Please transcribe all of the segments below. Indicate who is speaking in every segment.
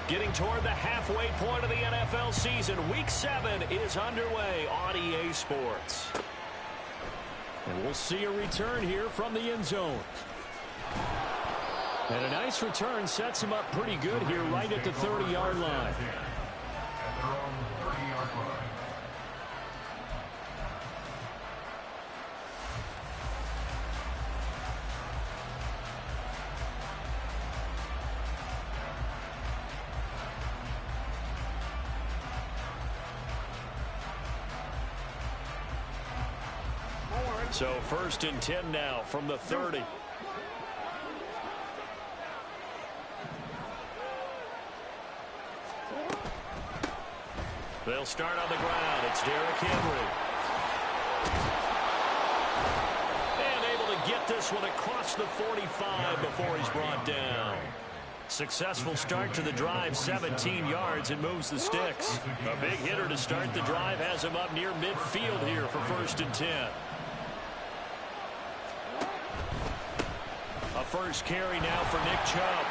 Speaker 1: Getting toward the halfway point of the NFL season. Week 7 is underway on EA Sports. And we'll see a return here from the end zone. And a nice return sets him up pretty good here right at the 30-yard line. So 1st and 10 now from the 30. They'll start on the ground. It's Derrick Henry. And able to get this one across the 45 before he's brought down. Successful start to the drive, 17 yards, and moves the sticks. A big hitter to start the drive has him up near midfield here for 1st and 10. A first carry now for Nick Chubb.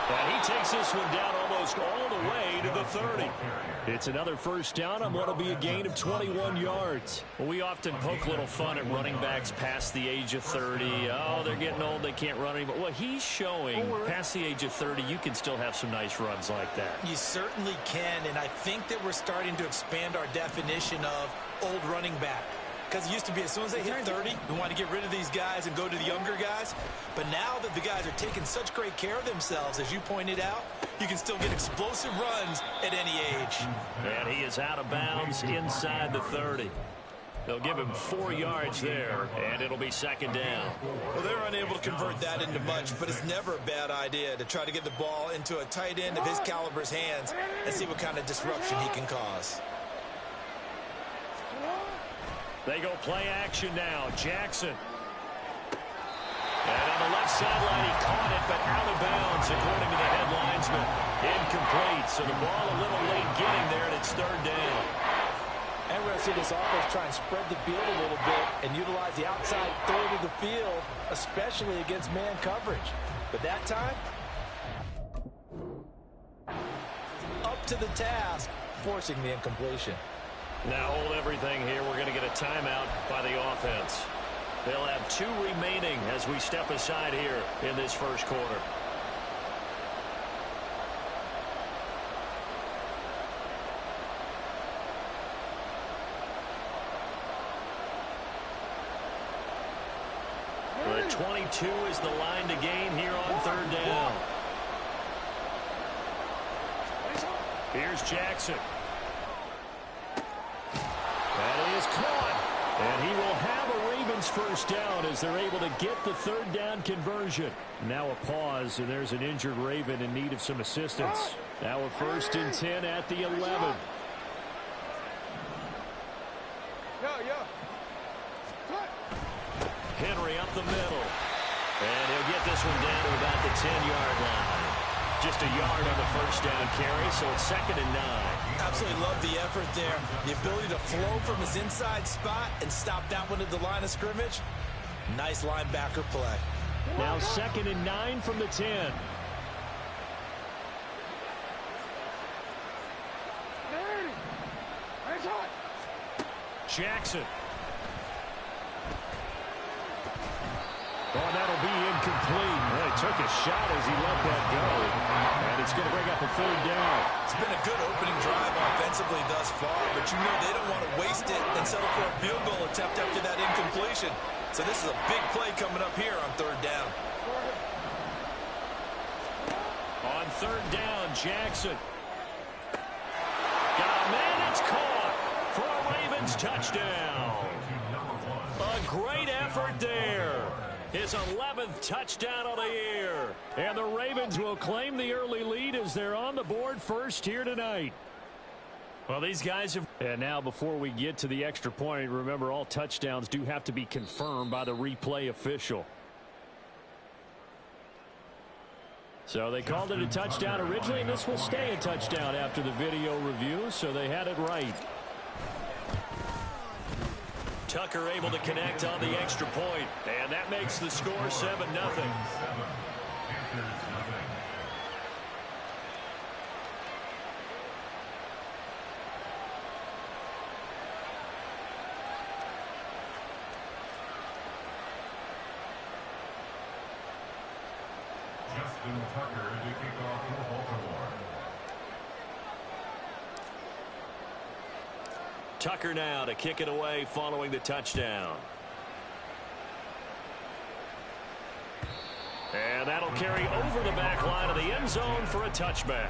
Speaker 1: And he takes this one down almost all the way to the 30. It's another first down on what will be a gain of 21 yards. Well, we often poke a little fun at running backs past the age of 30. Oh, they're getting old, they can't run anymore. Well, he's showing past the age of 30, you can still have some nice runs like that.
Speaker 2: You certainly can, and I think that we're starting to expand our definition of old running back. Because it used to be as soon as they hit 30, we want to get rid of these guys and go to the younger guys. But now that the guys are taking such great care of themselves, as you pointed out, you can still get explosive runs at any age.
Speaker 1: And he is out of bounds inside the 30. They'll give him 4 yards there, and it'll be 2nd down.
Speaker 2: Well, they're unable to convert that into much, but it's never a bad idea to try to get the ball into a tight end of his caliber's hands and see what kind of disruption he can cause.
Speaker 1: They go play action now. Jackson. And on the left sideline, he caught it, but out of bounds, according to the head linesman. Incomplete, so the ball a little late getting there, and it's 3rd down.
Speaker 3: And we're going to see this offense try and spread the field a little bit and utilize the outside third of the field, especially against man coverage. But that time, up to the task, forcing the incompletion.
Speaker 1: Now hold everything here. We're going to get a timeout by the offense. They'll have 2 remaining as we step aside here in this first quarter. The 22 is the line to gain here on 3rd down. Here's Jackson. That is caught, and he will have a Ravens first down as they're able to get the 3rd down conversion. Now a pause, and there's an injured Raven in need of some assistance. Now a 1st and 10 at the 11. Henry up the middle, and he'll get this one down to about the 10-yard line. Just a yard on the first down carry, so it's 2nd and 9.
Speaker 2: Absolutely love the effort there. The ability to flow from his inside spot and stop that one at the line of scrimmage. Nice linebacker play.
Speaker 1: Now 2nd and 9 from the 10. Jackson. Oh, that'll be incomplete. Well, he took a shot as he let that go. And it's going to bring up a 3rd down.
Speaker 2: It's been a good opening drive offensively thus far, but you know they don't want to waste it and settle for a field goal attempt after that incompletion. So this is a big play coming up here on 3rd down.
Speaker 1: On 3rd down, Jackson. Got a man, it's caught for a Ravens touchdown. A great effort there. His 11th touchdown of the year. And the Ravens will claim the early lead as they're on the board first here tonight. Well, these guys have... And now before we get to the extra point, remember all touchdowns do have to be confirmed by the replay official. So they called it a touchdown originally, and this will stay a touchdown after the video review, so they had it right. Tucker able to connect on the extra point, and that makes the score 7-0. Tucker now to kick it away following the touchdown. And that'll carry over the back line of the end zone for a touchback.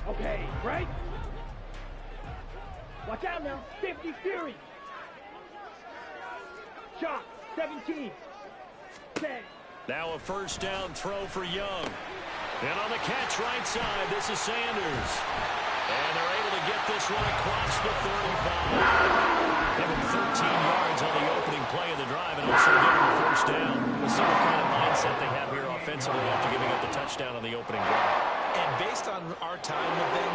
Speaker 4: Okay, right? Watch out now. 50 Fury. Shot. 17. 10.
Speaker 1: Now a first down throw for Young. And on the catch right side, this is Sanders. And they're able to get this one across the 35. Give him 13 yards on the opening play of the drive and also give him a first down. We'll see what kind of mindset they have here offensively after giving up the touchdown on the opening drive.
Speaker 2: And based on our time with them,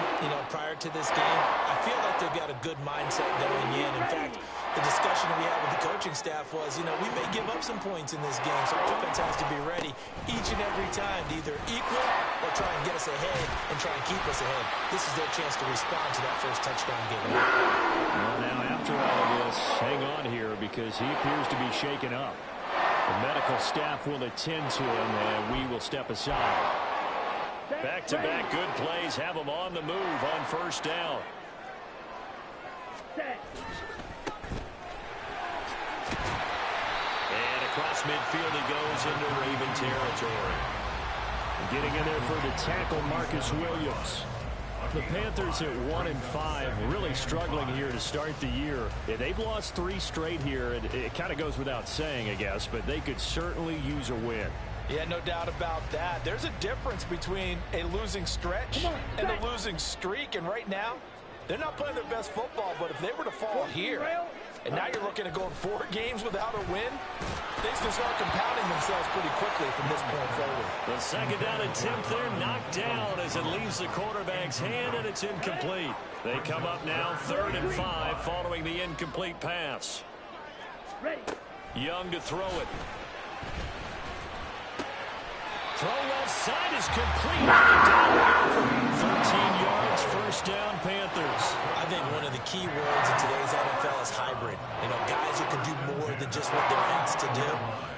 Speaker 2: prior to this game, I feel like they've got a good mindset going in. In fact, the discussion we had with the coaching staff was, we may give up some points in this game, so our offense has to be ready each and every time to either equal or try and get us ahead and try and keep us ahead. This is their chance to respond to that first touchdown given up.
Speaker 1: Well, now after all of this, hang on here because he appears to be shaken up. The medical staff will attend to him, and we will step aside. Back-to-back good plays have them on the move on first down. And across midfield he goes into Raven territory. Getting in there for the tackle, Marcus Williams. The Panthers at 1-5, really struggling here to start the year. Yeah, they've lost 3 straight here. It kind of goes without saying, I guess, but they could certainly use a win.
Speaker 3: Yeah, no doubt about that. There's a difference between a losing stretch and a losing streak, and right now, they're not playing their best football, but if they were to fall here, and now you're looking at going 4 games without a win, things can start compounding themselves pretty quickly from this point forward.
Speaker 1: The second down attempt there knocked down as it leaves the quarterback's hand, and it's incomplete. They come up now 3rd and 5 following the incomplete pass. Young to throw it. Throw left side is complete. 13 yards, first down, Panthers.
Speaker 2: I think one of the key words in today's NFL is hybrid. Guys who can do more than just what they're asked to do.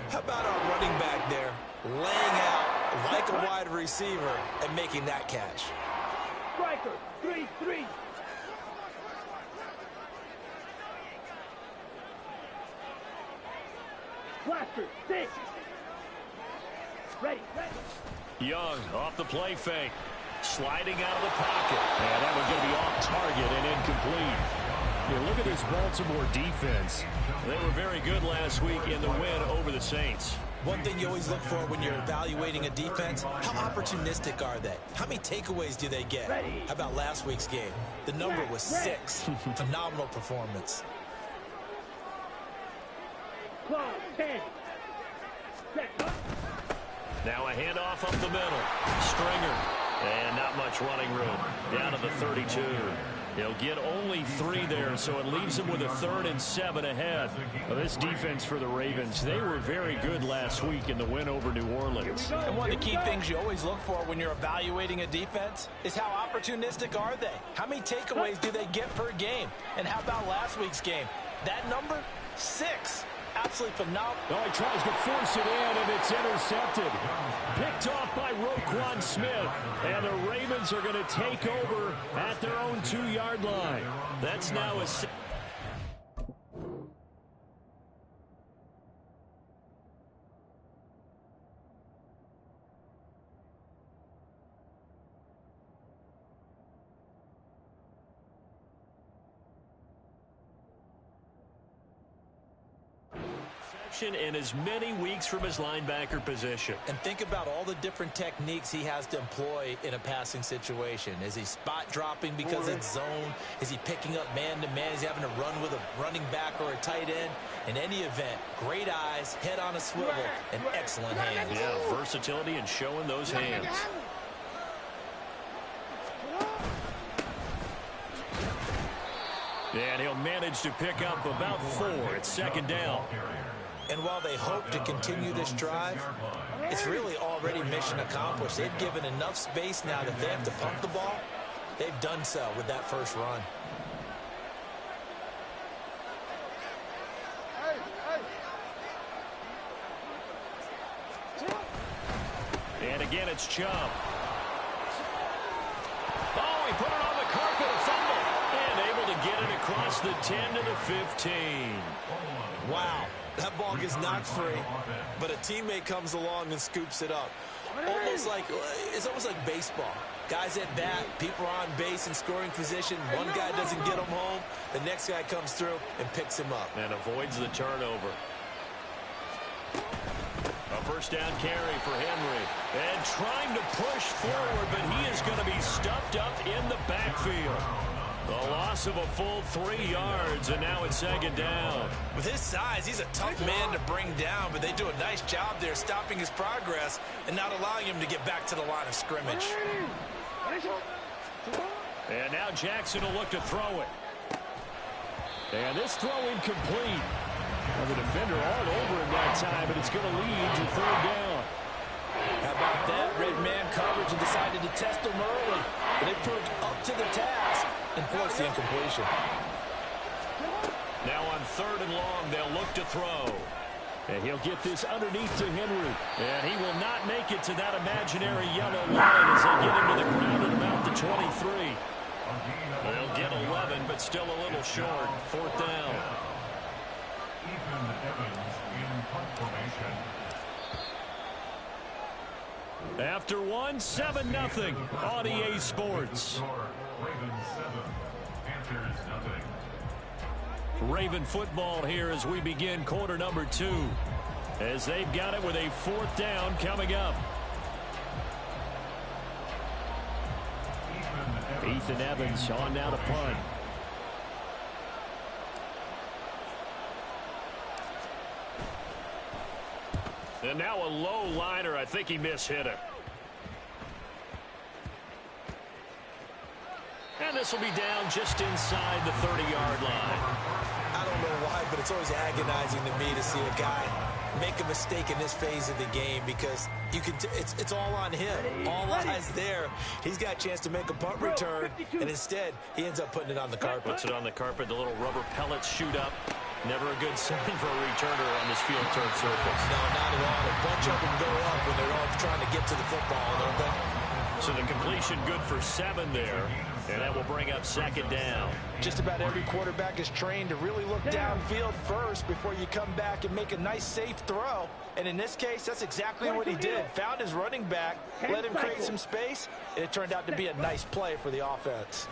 Speaker 2: How about our running back there laying out like a wide receiver and making that catch?
Speaker 4: Striker, 3-3. Blaster, 6. Ready.
Speaker 1: Young off the play fake. Sliding out of the pocket. And that was going to be off target and incomplete. Yeah, look at this Baltimore defense. They were very good last week in the win over the Saints.
Speaker 2: One thing you always look for when you're evaluating a defense, how opportunistic are they? How many takeaways do they get? How about last week's game? The number was 6. Phenomenal performance.
Speaker 4: Close, 10.
Speaker 1: Now a handoff up the middle. Stringer. And not much running room. Down to the 32. He'll get only 3 there, so it leaves him with a 3rd and 7 ahead. Well, this defense for the Ravens, they were very good last week in the win over New Orleans.
Speaker 3: And one of the key things you always look for when you're evaluating a defense is how opportunistic are they? How many takeaways do they get per game? And how about last week's game? That number, 6. Absolutely phenomenal.
Speaker 1: Oh, he tries to force it in, and it's intercepted. Picked off by Roquan Smith. And the Ravens are going to take over at their own 2-yard line. That's now a... in as many weeks from his linebacker position.
Speaker 2: And think about all the different techniques he has to employ in a passing situation. Is he spot dropping because it's zone? Is he picking up man-to-man? Is he having to run with a running back or a tight end? In any event, great eyes, head on a swivel, and excellent hands.
Speaker 1: Yeah, versatility and showing those hands. And he'll manage to pick up about 4 at second down.
Speaker 2: And while they hope to continue this drive, it's really already mission accomplished. They've given enough space now that they have to pump the ball. They've done so with that first run.
Speaker 1: And again, it's Chubb. Oh, he put it on the carpet, a fumble. And able to get it across the 10 to the 15.
Speaker 2: Wow, that ball gets knocked free, but a teammate comes along and scoops it up. It's almost like baseball. Guys at bat, people are on base in scoring position. One guy doesn't get him home. The next guy comes through and picks him up.
Speaker 1: And avoids the turnover. A first down carry for Henry. And trying to push forward, but he is going to be stuffed up in the backfield. The loss of a full 3 yards, and now it's second down.
Speaker 2: With his size, he's a tough man to bring down, but they do a nice job there stopping his progress and not allowing him to get back to the line of scrimmage.
Speaker 1: And now Jackson will look to throw it. And this throw incomplete. Well, the defender all over him that time, but it's going to lead to third down.
Speaker 3: How about that? Red man coverage and decided to test him early. But they proved up to the task and forced the incompletion.
Speaker 1: Now on third and long, they'll look to throw. And he'll get this underneath to Henry. And he will not make it to that imaginary yellow line as they get him to the ground at about the 23. They'll get 11, but still a little short. Fourth down. After one, 7-0 on EA Sports. Raven football here as we begin quarter number 2. As they've got it with a fourth down coming up. Ethan Evans on now to punt. And now a low liner. I think he mishit it. And this will be down just inside the 30-yard line.
Speaker 2: I don't know why, but it's always agonizing to me to see a guy make a mistake in this phase of the game because you can it's all on him. All eyes there. He's got a chance to make a punt return, and instead he ends up putting it on the carpet.
Speaker 1: Puts it on the carpet. The little rubber pellets shoot up. Never a good sign for a returner on this field turf surface.
Speaker 2: No, not at all. A bunch of them go up when they're all trying to get to the football, don't they?
Speaker 1: So the completion good for 7 there, and that will bring up second down.
Speaker 3: Just about every quarterback is trained to really look downfield first before you come back and make a nice, safe throw. And in this case, that's exactly what he did. Found his running back, let him create some space, and it turned out to be a nice play for the offense.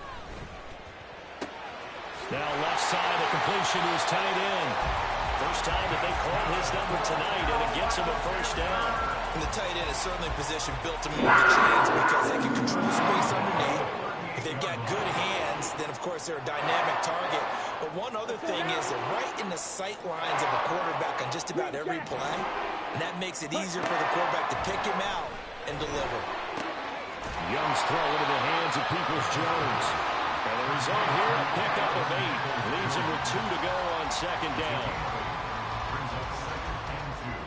Speaker 1: Now left side, the completion to his tight end. First time that they called his number tonight, and it gets him a first down.
Speaker 2: And the tight end is certainly positioned built to move the chains because they can control space underneath. If they've got good hands, then, of course, they're a dynamic target. But one other thing is they're right in the sight lines of a quarterback on just about every play, and that makes it easier for the quarterback to pick him out and deliver.
Speaker 1: Young's throw into the hands of Peoples-Jones. And the result here, a pickup of 8. Leaves him with 2 to go on second down.
Speaker 5: Brings up second and 2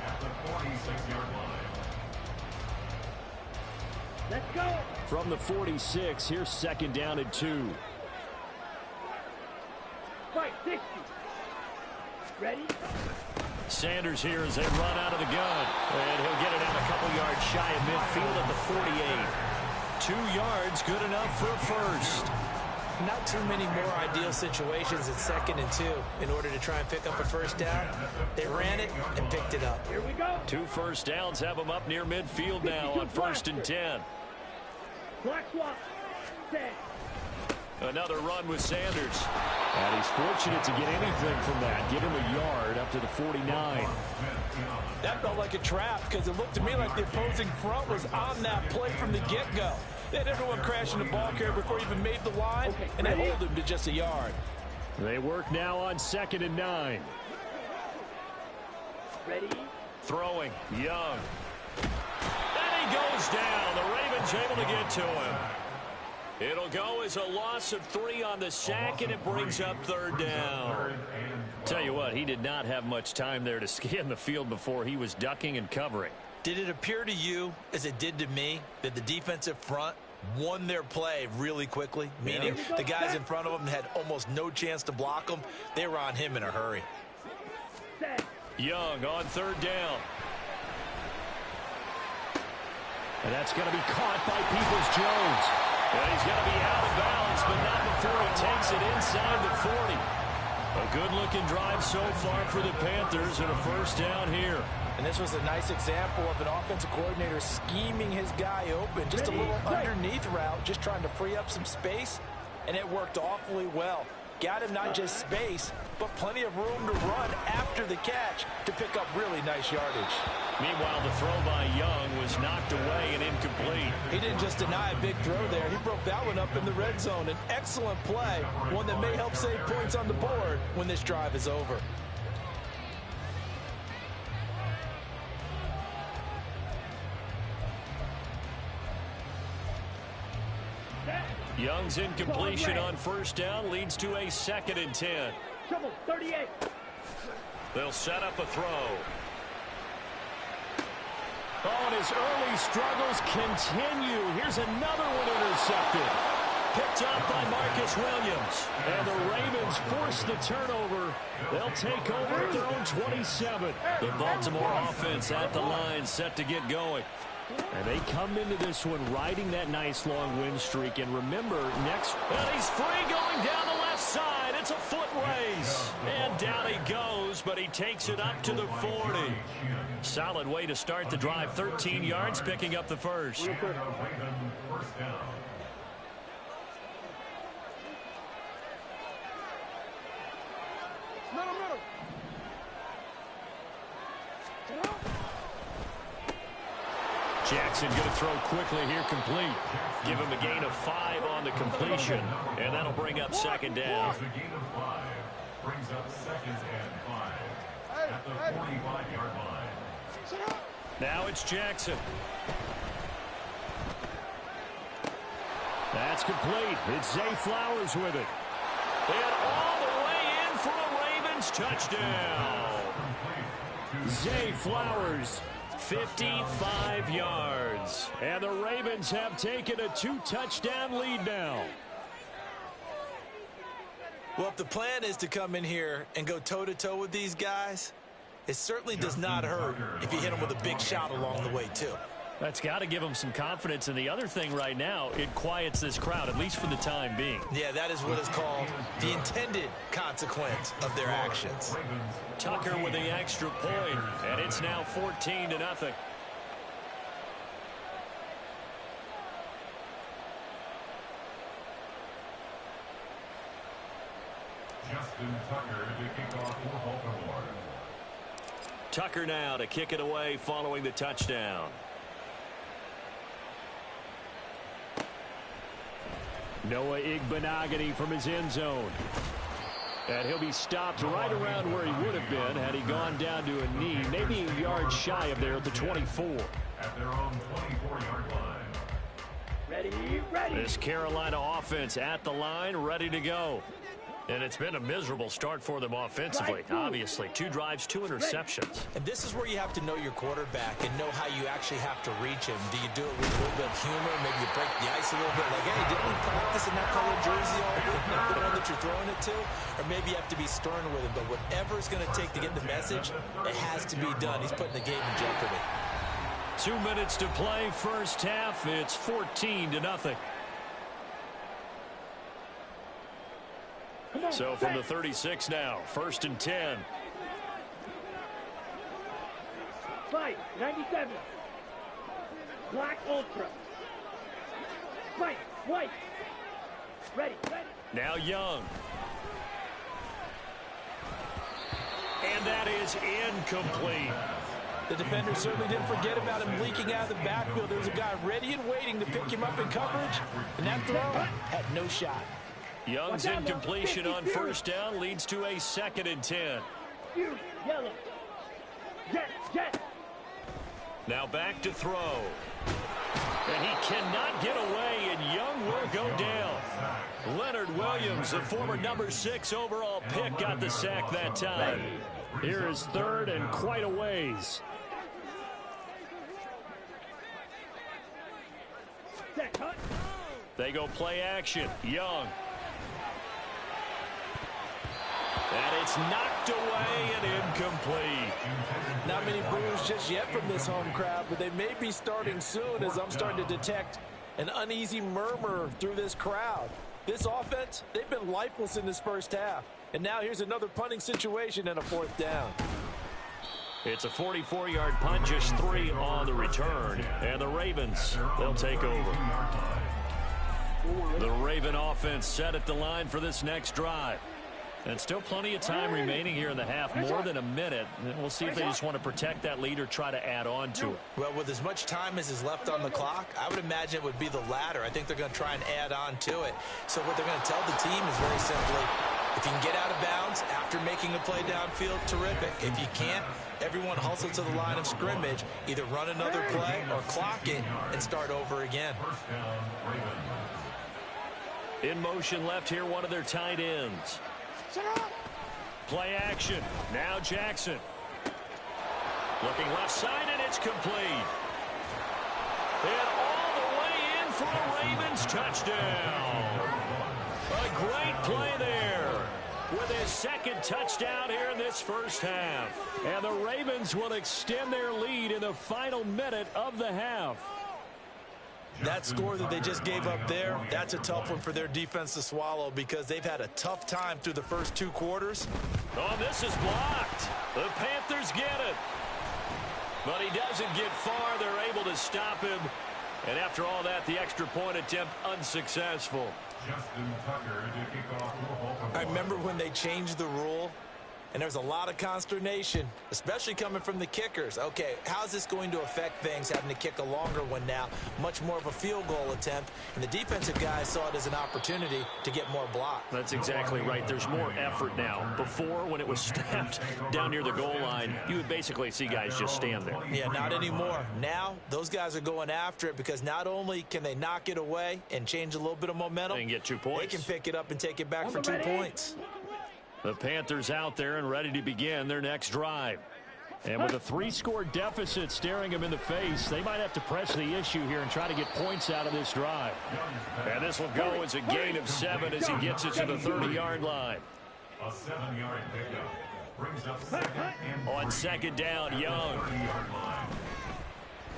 Speaker 5: at the 46-yard line.
Speaker 4: Let's go.
Speaker 1: From the 46, here's second down and 2.
Speaker 4: Fight 60. Ready?
Speaker 1: Sanders here as they run out of the gun. And he'll get it out a couple yards shy of midfield at the 48. 2 yards, good enough for a first.
Speaker 2: Not too many more ideal situations at second and 2 in order to try and pick up a first down. They ran it and picked it up.
Speaker 4: Here we go.
Speaker 1: 2 first downs have them up near midfield now on first and 10.
Speaker 4: Black swap. Set.
Speaker 1: Another run with Sanders. And he's fortunate to get anything from that. Give him a yard up to the 49.
Speaker 3: That felt like a trap because it looked to me like the opposing front was on that play from the get-go. They had everyone crashing the ball carrier before he even made the line, and they hold him to just a yard.
Speaker 1: They work now on second and 9.
Speaker 4: Ready?
Speaker 1: Throwing, Young. And he goes down. The Ravens able to get to him. It'll go as a loss of 3 on the sack, and it brings up 3rd down. Tell you what, he did not have much time there to scan the field before he was ducking and covering.
Speaker 2: Did it appear to you, as it did to me, that the defensive front won their play really quickly? Meaning the guys in front of them had almost no chance to block them. They were on him in a hurry.
Speaker 1: Young on 3rd down. And that's going to be caught by Peoples-Jones. And he's going to be out of bounds, but not before he takes it inside the 40. A good-looking drive so far for the Panthers and a 1st down here.
Speaker 3: And this was a nice example of an offensive coordinator scheming his guy open. Just a little underneath route, just trying to free up some space, and it worked awfully well. Got him not just space, but plenty of room to run after the catch to pick up really nice yardage.
Speaker 1: Meanwhile, the throw by Young was knocked away and incomplete.
Speaker 3: He didn't just deny a big throw there. He broke that one up in the red zone. An excellent play, one that may help save points on the board when this drive is over.
Speaker 1: Young's incompletion on 1st down leads to a 2nd and 10.
Speaker 4: Trouble, 38.
Speaker 1: They'll set up a throw. Oh, and his early struggles continue. Here's another one intercepted. Picked up by Marcus Williams. And the Ravens force the turnover. They'll take over at their own 27. The Baltimore offense at the line set to get going. And they come into this one riding that nice long win streak. And remember, next... And he's free going down the left side. It's a foot race. And down he goes, but he takes it up to the 40. Solid way to start the drive. 13 yards, picking up the 1st. Jackson going to throw quickly here, complete. Give him a gain of 5 on the completion, and that'll bring up 2nd down.
Speaker 5: A gain of 5 brings up 2nd and 5 at the 45-yard line.
Speaker 1: Now it's Jackson. That's complete. It's Zay Flowers with it. And all the way in for a Ravens touchdown. Zay Flowers, 55 yards. And the Ravens have taken a 2-touchdown lead now.
Speaker 2: Well, if the plan is to come in here and go toe-to-toe with these guys, it certainly does not hurt if you hit them with a big shot along the way, too.
Speaker 1: That's got to give them some confidence. And the other thing right now, it quiets this crowd, at least for the time being.
Speaker 2: Yeah, that is what is called the intended consequence of their actions.
Speaker 1: Tucker with the extra point, and it's now 14-0.
Speaker 5: Justin Tucker to kick off for Baltimore.
Speaker 1: Tucker now to kick it away following the touchdown. Noah Igbenogany from his end zone. And he'll be stopped right around where he would have been had he gone down to a knee, maybe a yard shy of there at the 24.
Speaker 5: At their own 24-yard line.
Speaker 4: Ready.
Speaker 1: This Carolina offense at the line, ready to go. And it's been a miserable start for them offensively. Obviously, 2 drives, 2 interceptions.
Speaker 2: And this is where you have to know your quarterback and know how you actually have to reach him. Do you do it with a little bit of humor? Maybe you break the ice a little bit. Like, hey, didn't we practice in that colored jersey all week? Not the one that you're throwing it to? Or maybe you have to be stern with him. But whatever it's going to take to get the message, it has to be done. He's putting the game in jeopardy.
Speaker 1: 2 minutes to play, first half. It's 14-0. So from the 36 now, 1st and 10.
Speaker 4: Fight, 97. Black Ultra. Fight, white. Ready.
Speaker 1: Now Young. And that is incomplete.
Speaker 3: The defender certainly didn't forget about him leaking out of the backfield. There was a guy ready and waiting to pick him up in coverage, and that throw had no shot.
Speaker 1: Young's incompletion on 1st down leads to a 2nd and 10.
Speaker 4: Yellow. Jet.
Speaker 1: Now back to throw. And he cannot get away, and Young will go down. Leonard Williams, the former number 6 overall pick, got the sack that time. Here is third and quite a ways. They go play action. Young. And it's knocked away and incomplete.
Speaker 3: Not many boos just yet from this home crowd, but they may be starting soon as I'm starting to detect an uneasy murmur through this crowd. This offense, they've been lifeless in this first half. And now here's another punting situation and a 4th down.
Speaker 1: It's a 44-yard punt, just 3 on the return. And the Ravens, they'll take over. The Raven offense set at the line for this next drive. And still plenty of time remaining here in the half, more than a minute. And we'll see if they just want to protect that lead or try to add on to it.
Speaker 2: Well, with as much time as is left on the clock, I would imagine it would be the latter. I think they're going to try and add on to it. So what they're going to tell the team is very simply, if you can get out of bounds after making a play downfield, terrific. If you can't, everyone hustle to the line of scrimmage, either run another play or clock it and start over again.
Speaker 1: In motion left here, one of their tight ends. Play action. Now Jackson. Looking left side, and it's complete. And all the way in for a Ravens touchdown. A great play there with his second touchdown here in this first half. And the Ravens will extend their lead in the final minute of the half.
Speaker 2: That score that they just gave up there, that's a tough one for their defense to swallow because they've had a tough time through the first 2 quarters.
Speaker 1: Oh, this is blocked. The Panthers get it. But he doesn't get far. They're able to stop him. And after all that, the extra point attempt unsuccessful.
Speaker 2: I remember when they changed the rule, and there's a lot of consternation, especially coming from the kickers. Okay, how's this going to affect things, having to kick a longer one now, much more of a field goal attempt, and the defensive guys saw it as an opportunity to get more block.
Speaker 1: That's exactly right. There's more effort now. Before, when it was snapped down near the goal line, you would basically see guys just stand there.
Speaker 2: Yeah, not anymore. Now, those guys are going after it because not only can they knock it away and change a little bit of momentum,
Speaker 1: they can get 2 points.
Speaker 2: They can pick it up and take it back for 2 points.
Speaker 1: The Panthers out there and ready to begin their next drive. And with a 3-score deficit staring them in the face, they might have to press the issue here and try to get points out of this drive. And this will go as a gain of 7 as he gets it to the 30-yard line.
Speaker 5: A 7-yard pickup brings up second and
Speaker 1: on second down, Young.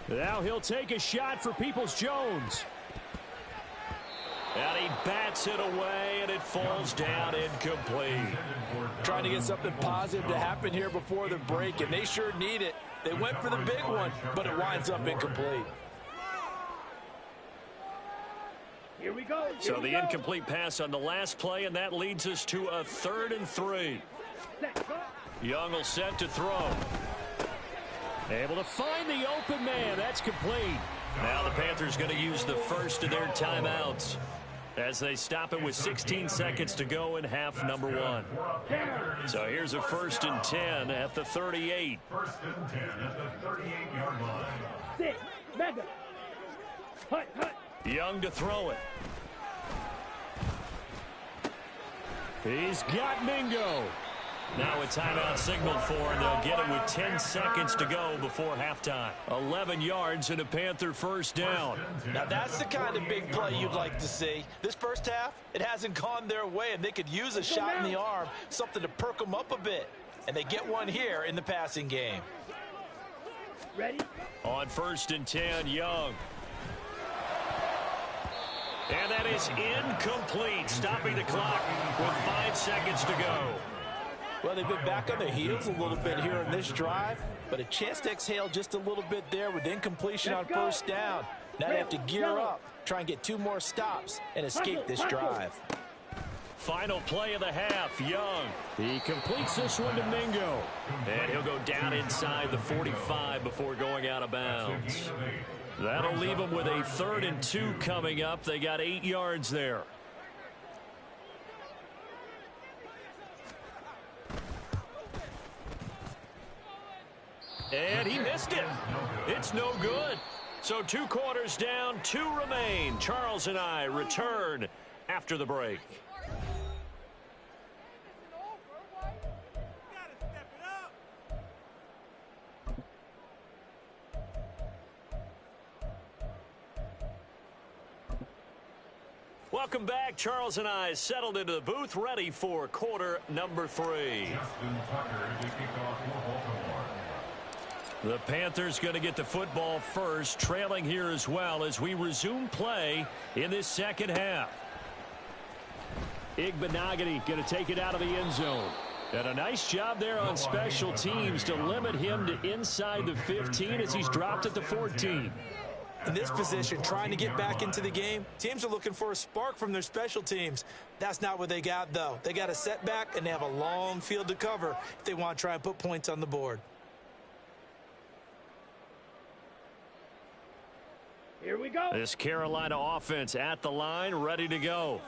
Speaker 1: Now he'll take a shot for Peoples-Jones. And he bats it away, and it falls down incomplete.
Speaker 3: Trying to get something positive to happen here before the break, and they sure need it. They went for the big one, but it winds up incomplete.
Speaker 4: Here we go.
Speaker 1: So the incomplete pass on the last play, and that leads us to a 3rd and 3. Young will set to throw. Able to find the open man. That's complete. Now the Panthers going to use the first of their timeouts as they stop it with 16 seconds to go in half number 1. So here's a 1st and 10 at the 38.
Speaker 5: 1st and 10 at the 38-yard line.
Speaker 4: 6, mega. Hut, hut.
Speaker 1: Young to throw it. He's got Mingo. Now a timeout signaled for, and they'll get it with 10 seconds to go before halftime. 11 yards and a Panther 1st down.
Speaker 3: Now that's the kind of big play you'd like to see. This first half, it hasn't gone their way, and they could use a shot in the arm, something to perk them up a bit. And they get one here in the passing game.
Speaker 4: Ready?
Speaker 1: On 1st and 10, Young. And that is incomplete, stopping the clock with 5 seconds to go.
Speaker 3: Well, they've been back on their heels a little bit here in this drive, but a chance to exhale just a little bit there with incompletion on 1st down. Now they have to gear up, try and get 2 more stops, and escape this drive.
Speaker 1: Final play of the half, Young. He completes this one to Mingo. And he'll go down inside the 45 before going out of bounds. That'll leave them with a 3rd and 2 coming up. They got 8 yards there. And he missed it. It's no good. So 2 quarters down, 2 remain. Charles and I return after the break. Welcome back. Charles and I settled into the booth, ready for quarter number 3. The Panthers going to get the football first, trailing here as well as we resume play in this second half. Igbenogany going to take it out of the end zone. And a nice job there on special teams to limit him to inside the 15 as he's dropped at the 14.
Speaker 2: In this position, trying to get back into the game, teams are looking for a spark from their special teams. That's not what they got, though. They got a setback, and they have a long field to cover if they want to try and put points on the board.
Speaker 4: Here we go.
Speaker 1: This Carolina offense at the line, ready to go.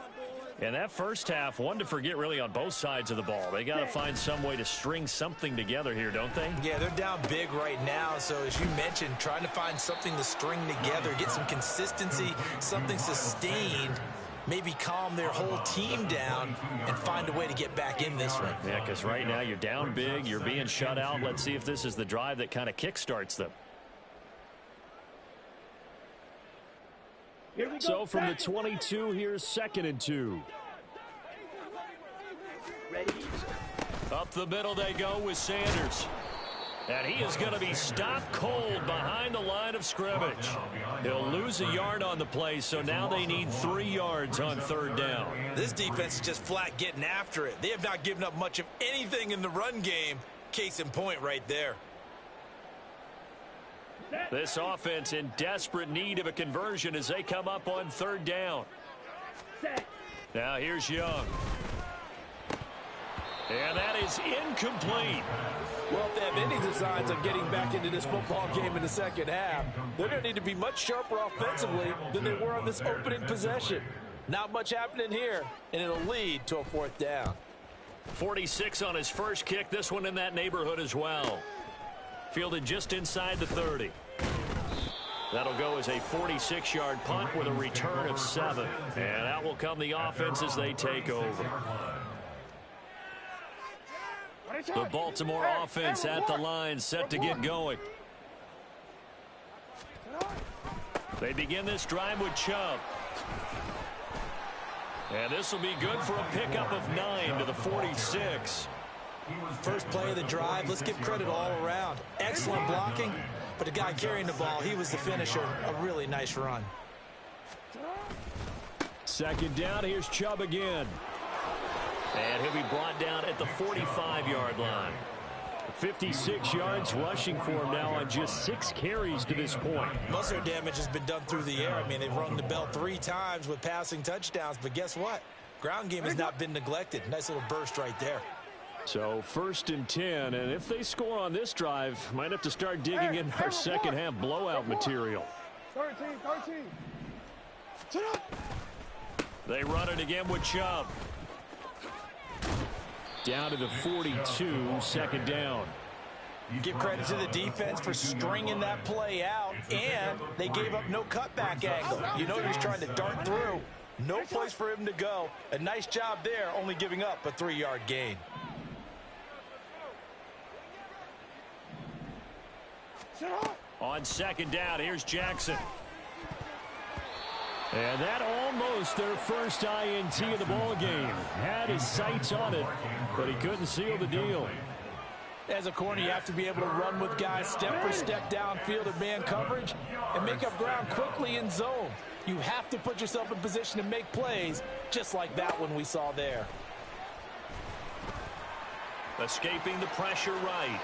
Speaker 1: And that first half, one to forget really on both sides of the ball. They got to find some way to string something together here, don't they?
Speaker 2: Yeah, they're down big right now. So as you mentioned, trying to find something to string together, get some consistency, something sustained, maybe calm their whole team down and find a way to get back in this one.
Speaker 1: Yeah, because right now you're down big, you're being shut out. Let's see if this is the drive that kind of kickstarts them.
Speaker 4: Here we go.
Speaker 1: So from the 22, here's 2nd and 2.
Speaker 4: Ready?
Speaker 1: Up the middle they go with Sanders. And he is going to be stopped cold behind the line of scrimmage. He'll lose a yard on the play, so now they need 3 yards on 3rd down.
Speaker 2: This defense is just flat getting after it. They have not given up much of anything in the run game. Case in point right there.
Speaker 1: This offense in desperate need of a conversion as they come up on 3rd down. Now here's Young. And that is incomplete.
Speaker 3: Well, if they have any designs on getting back into this football game in the second half, they're going to need to be much sharper offensively than they were on this opening possession. Not much happening here, and it'll lead to a 4th down.
Speaker 1: 46 on his first kick. This one in that neighborhood as well. Fielded just inside the 30. That'll go as a 46-yard punt with a return of 7. And out will come the offense as they take over. The Baltimore offense at the line, set to get going. They begin this drive with Chubb. And this will be good for a pickup of 9 to the 46.
Speaker 2: First play of the drive, let's give credit all around. Excellent blocking, but the guy carrying the ball, he was the finisher. A really nice run.
Speaker 1: 2nd down, here's Chubb again. And he'll be brought down at the 45-yard line. 56 yards rushing for him now on just 6 carries to this point.
Speaker 2: Most of their damage has been done through the air. I mean, they've rung the bell 3 times with passing touchdowns, but guess what? Ground game has not been neglected. Nice little burst right there.
Speaker 1: So 1st and 10, and if they score on this drive, might have to start digging in our second half blowout material.
Speaker 4: 13.
Speaker 1: They run it again with Chubb. Down to the 42, 2nd down.
Speaker 2: Give credit to the defense for stringing that play out, and they gave up no cutback angle. You know he was trying to dart through. No place for him to go. A nice job there, only giving up a 3-yard gain.
Speaker 1: On 2nd down, here's Jackson. And that almost their first INT of the ball game. Had his sights on it, but he couldn't seal the deal.
Speaker 3: As a corner, you have to be able to run with guys step for step downfield in man coverage and make up ground quickly in zone. You have to put yourself in position to make plays, just like that one we saw there.
Speaker 1: Escaping the pressure right.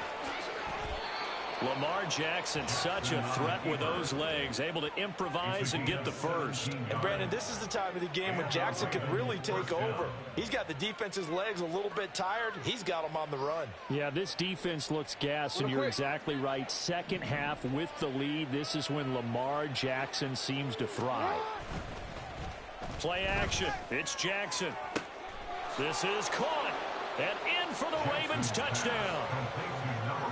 Speaker 1: Lamar Jackson, such a threat with those legs, able to improvise and get the first.
Speaker 3: And Brandon, this is the time of the game when Jackson could really take over. He's got the defense's legs a little bit tired. He's got them on the run.
Speaker 1: Yeah, this defense looks gassed, and you're exactly right. Second half with the lead, this is when Lamar Jackson seems to thrive. Play action. It's Jackson. This is caught. And in for the Ravens touchdown.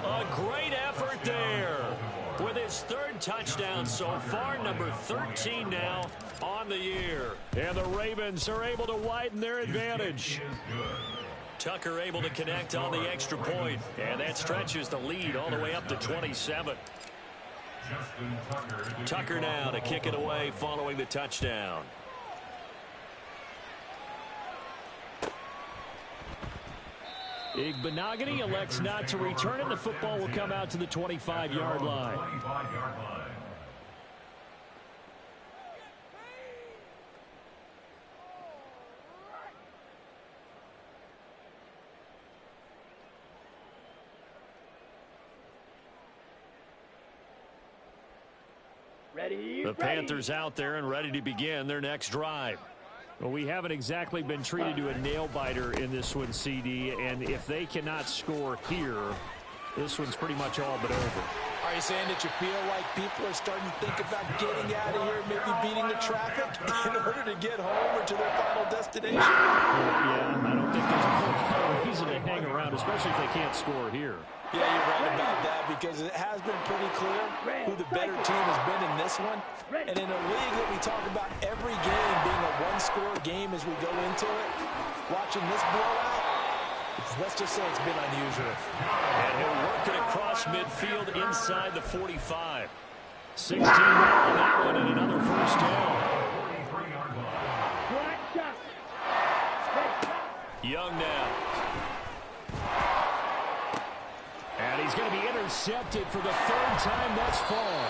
Speaker 1: A great effort there. With his 3rd yard touchdown so far, number 13 now on the year. And the Ravens are able to widen their advantage. Tucker able to connect on the extra point, and that stretches the lead all the way up to 27. Tucker now to kick it away following the touchdown. Igbenogany elects not to return it. The football will come out to the 25-yard line. The Panthers out there and ready to begin their next drive. Well, we haven't exactly been treated to a nail-biter in this one, CD, and if they cannot score here, this one's pretty much all but over.
Speaker 3: Are you saying that you feel like people are starting to think about getting out of here, maybe beating the traffic in order to get home or to their final destination?
Speaker 1: Yeah, I don't think there's a reason to hang around, especially if they can't score here.
Speaker 3: Yeah, you're right about that, because it has been pretty clear who the better team has been in this one. And in a league that we talk about every game being a one-score game as we go into it, watching this blowout, let's just say it's been unusual.
Speaker 1: And he'll work it across midfield inside the 45. 16 on that one and another first down. Young now. And he's going to be intercepted for the third time thus far.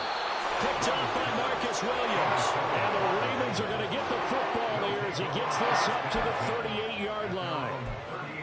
Speaker 1: Picked up by Marcus Williams. And the Ravens are going to get the football here as he gets this up to the 38-yard line.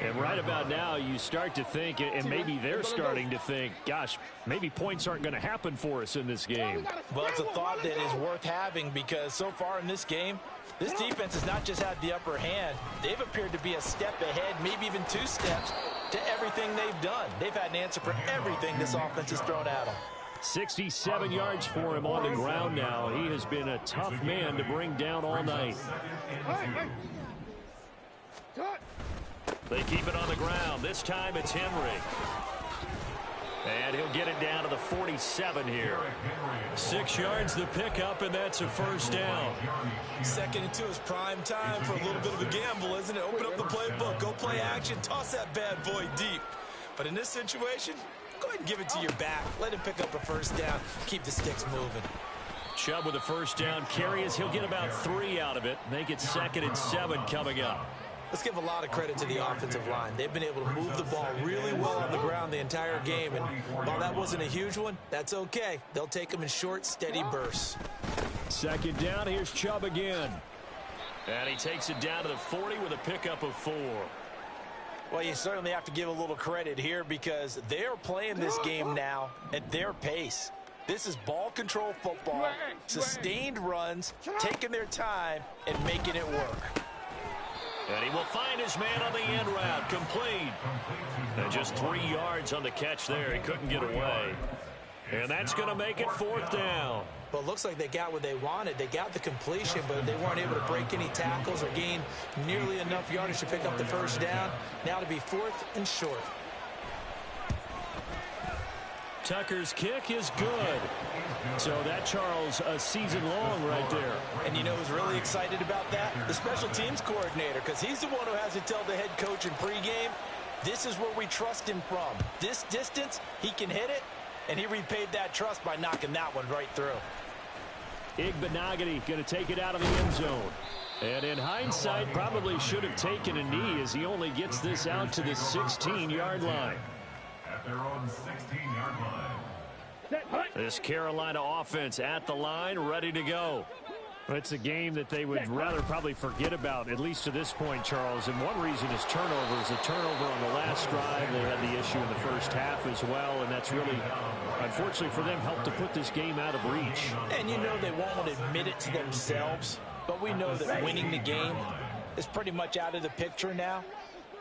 Speaker 1: And right about now, you start to think, and maybe they're starting to think, gosh, maybe points aren't going to happen for us in this game.
Speaker 3: Well, it's a thought that is worth having, because so far in this game, this defense has not just had the upper hand. They've appeared to be a step ahead, maybe even 2 steps, to everything they've done. They've had an answer for everything this offense has thrown at them.
Speaker 1: 67 yards for him on the ground now. He has been a tough man to bring down all night. They keep it on the ground. This time it's Henry. And he'll get it down to the 47 here. 6 yards the pickup, and that's a first down.
Speaker 2: 2nd and 2 is prime time for a little bit of a gamble, isn't it? Open up the playbook, go play action, toss that bad boy deep. But in this situation, go ahead and give it to your back. Let him pick up a first down. Keep the sticks moving.
Speaker 1: Chubb with a first down carry as he'll get about 3 out of it. Make it 2nd and 7 coming up.
Speaker 2: Let's give a lot of credit to the offensive line. They've been able to move the ball really well on the ground the entire game. And while that wasn't a huge one, that's okay. They'll take them in short, steady bursts.
Speaker 1: 2nd down. Here's Chubb again. And he takes it down to the 40 with a pickup of 4.
Speaker 2: Well, you certainly have to give a little credit here, because they're playing this game now at their pace. This is ball control football, sustained runs, taking their time, and making it work.
Speaker 1: And he will find his man on the end route, complete. And just 3 yards on the catch there. He couldn't get away. And that's going to make it 4th down.
Speaker 2: Well, it looks like they got what they wanted. They got the completion, but they weren't able to break any tackles or gain nearly enough yardage to pick up the first down. Now to be 4th and short.
Speaker 1: Tucker's kick is good. So that, Charles, a season long right there.
Speaker 2: And you know who's really excited about that? The special teams coordinator, because he's the one who has to tell the head coach in pregame, this is where we trust him from. This distance, he can hit it, and he repaid that trust by knocking that one right through.
Speaker 1: Igbenogany going to take it out of the end zone. And in hindsight, probably should have taken a knee, as he only gets this out to the 16-yard line.
Speaker 5: At their own 16-yard line.
Speaker 1: This Carolina offense at the line, ready to go. It's a game that they would rather probably forget about, at least to this point, Charles. And one reason is turnovers. A turnover on the last drive. They had the issue in the first half as well, and that's really, unfortunately for them, helped to put this game out of reach.
Speaker 2: And you know they won't admit it to themselves, but we know that winning the game is pretty much out of the picture now.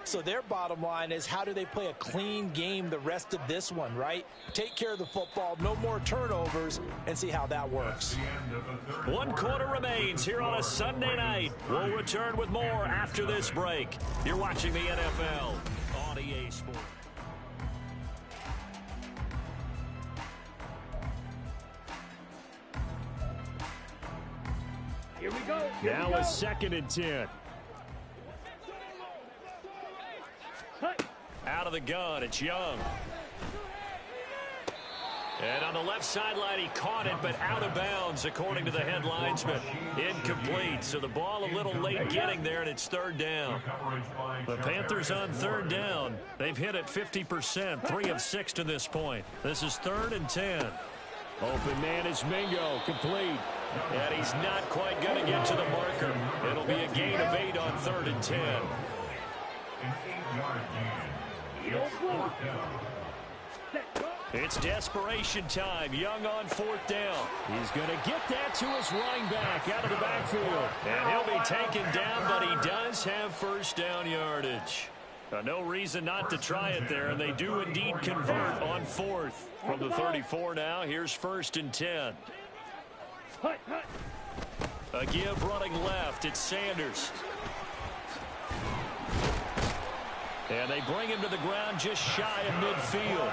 Speaker 2: So their bottom line is, how do they play a clean game the rest of this one, right? Take care of the football, no more turnovers, and see how that works.
Speaker 1: 1 quarter remains here on a Sunday night. We'll return with more after this break. You're watching the NFL on EA Sports.
Speaker 4: Here we go.
Speaker 1: Now a 2nd and 10. Out of the gun, it's Young. And on the left sideline, he caught it, but out of bounds, according to the head linesman. Incomplete, so the ball a little late getting there, and it's 3rd down. The Panthers on 3rd down. They've hit it 50%, 3 of 6 to this point. This is 3rd and 10. Open man is Mingo, complete. And he's not quite going to get to the marker. It'll be a gain of 8 on 3rd and 10.
Speaker 5: An 8-yard gain. It's 4th down.
Speaker 1: It's desperation time. Young on 4th down. He's going to get that to his running back out of the backfield. And he'll be taken down, but he does have 1st down yardage. No reason not to try it there, and they do indeed convert on 4th. From the 34 now, here's 1st and 10. A give running left. It's Sanders. And they bring him to the ground just shy of midfield.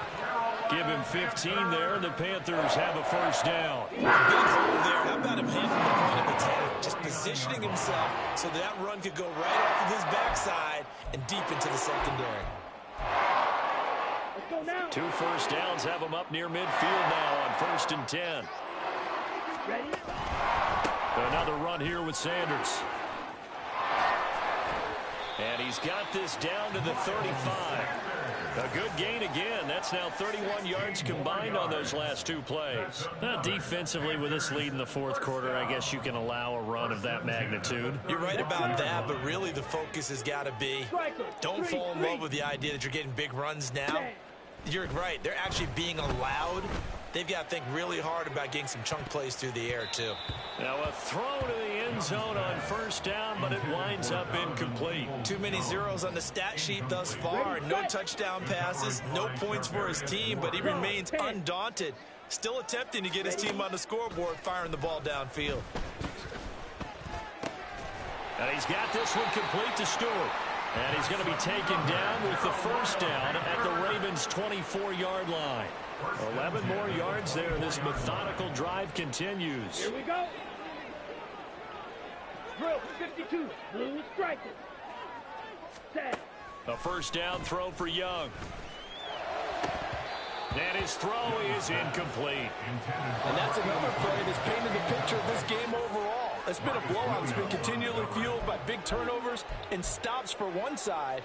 Speaker 1: Give him 15 there, and the Panthers have a 1st down.
Speaker 2: Big hole there. How about him handling the point of attack? Just positioning himself so that run could go right off of his backside and deep into the secondary.
Speaker 4: Let's go now.
Speaker 1: 2 1st downs have him up near midfield now on 1st and 10.
Speaker 4: Ready?
Speaker 1: Another run here with Sanders. And he's got this down to the 35. A good gain again. That's now 31 yards combined on those last 2 plays. Defensively, with this lead in the 4th quarter, I guess you can allow a run of that magnitude.
Speaker 2: You're right about that, but really the focus has got to be don't fall in love with the idea that you're getting big runs now. You're right. They're actually being allowed. They've got to think really hard about getting some chunk plays through the air, too.
Speaker 1: Now a throw to the end zone on 1st down, but it winds up incomplete.
Speaker 2: Too many zeros on the stat sheet thus far. No touchdown passes, no points for his team, but he remains undaunted. Still attempting to get his team on the scoreboard, firing the ball downfield.
Speaker 1: And he's got this one complete to Stewart. And he's going to be taken down with the 1st down at the Ravens' 24-yard line. 11 more yards there. This methodical drive continues.
Speaker 4: Here we go. Drill 52. Blue striker. Set.
Speaker 1: A 1st down throw for Young. And his throw is incomplete.
Speaker 3: And that's another play that's painted the picture of this game overall. It's been a blowout. It's been continually fueled by big turnovers and stops for one side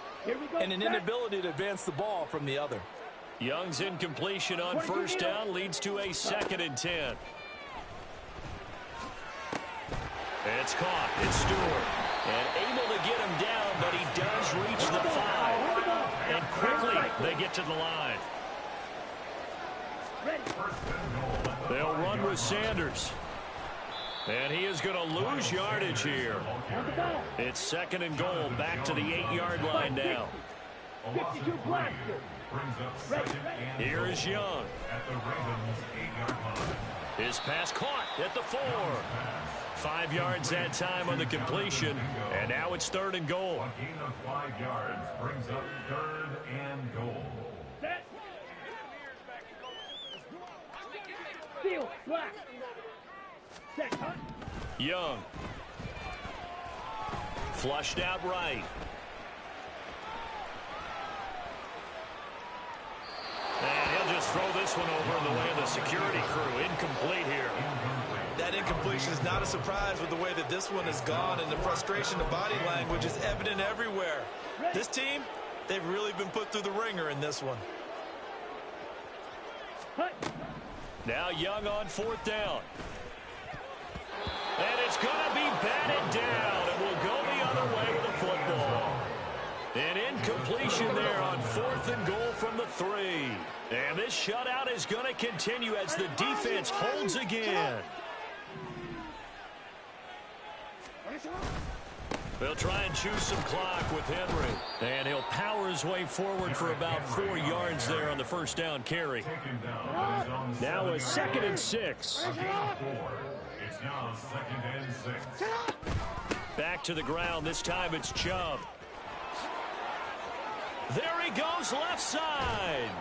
Speaker 3: and an inability to advance the ball from the other.
Speaker 1: Young's incompletion on 1st down leads to a 2nd and 10. It's caught. It's Stewart. And able to get him down, but he does reach the 5. And quickly they get to the line. They'll run with Sanders. And he is going to lose yardage here. It's 2nd and goal, back to the 8-yard line now.
Speaker 4: 52 blaster.
Speaker 1: Here is Young. His pass caught at the 4. 5 yards that time on the completion. And now it's 3rd and goal.
Speaker 5: A gain of 5 yards brings up 3rd and goal.
Speaker 4: Set. Steal. Black. Set. Cut.
Speaker 1: Young. Flushed out right. And he'll just throw this one over in the way of the security crew. Incomplete here.
Speaker 2: That incompletion is not a surprise with the way that this one has gone, and the frustration of body language is evident everywhere. This team, they've really been put through the ringer in this one.
Speaker 1: Now Young on 4th down. And it's going to be batted down, and will go the other way with the football. An incompletion there on 4th and goal from the 3. And this shutout is going to continue as the defense holds again. They'll try and choose some clock with Henry. And he'll power his way forward for about 4 yards there on the 1st down carry. Now a 2nd and 6.
Speaker 5: It's now 2nd and 6.
Speaker 1: Back to the ground. This time it's Chubb. There he goes left side.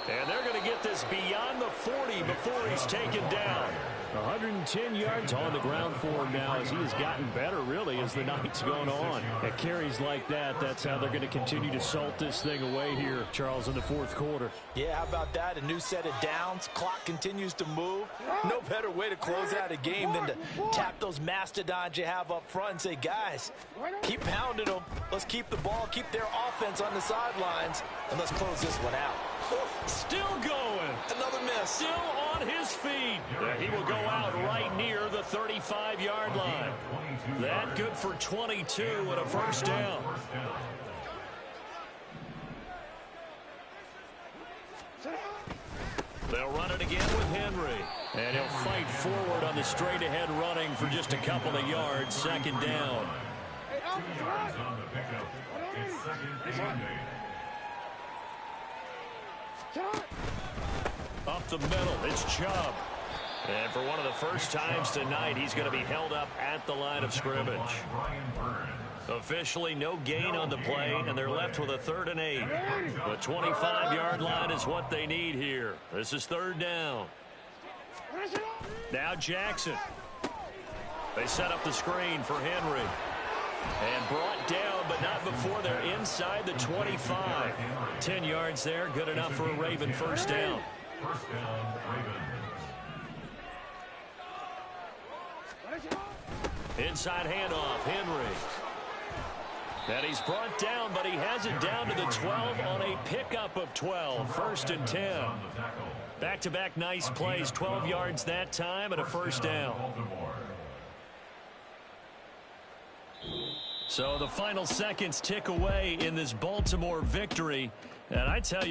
Speaker 1: And they're going to get this beyond the 40 before he's taken down. 110 yards on the ground for him now as he has gotten better, really, as the night's gone on. At carries like that, that's how they're going to continue to salt this thing away here, Charles, in the fourth quarter.
Speaker 3: Yeah, how about that? A new set of downs. Clock continues to move. No better way to close out a game than to tap those mastodons you have up front and say, guys, keep pounding them. Let's keep the ball, keep their offense on the sidelines, and let's close this one out.
Speaker 1: Still going.
Speaker 3: Another miss.
Speaker 1: Still on his feet. He will go out right near the 35-yard line. That good for 22 and a first down. They'll run it again with Henry. And he'll fight forward on the straight-ahead running for just a couple of yards. Second down.
Speaker 5: 2 yards on the pickup. It's second and 8.
Speaker 1: Up the middle, it's Chubb. And for one of the first times tonight, he's going to be held up at the line of scrimmage. Officially no gain on the play, and they're left with a 3rd and 8. The 25-yard line is what they need here. This is 3rd down. Now Jackson. They set up the screen for Henry. And brought down, but not before they're inside the 25. 10 yards there, good enough for a Raven first down.
Speaker 5: First down, Ravens.
Speaker 1: Inside handoff, Henry. And he's brought down, but he has it down to the 12 on a pickup of 12. 1st and 10. Back-to-back nice plays, 12 yards that time and a first down. So the final seconds tick away in this Baltimore victory. And I tell you,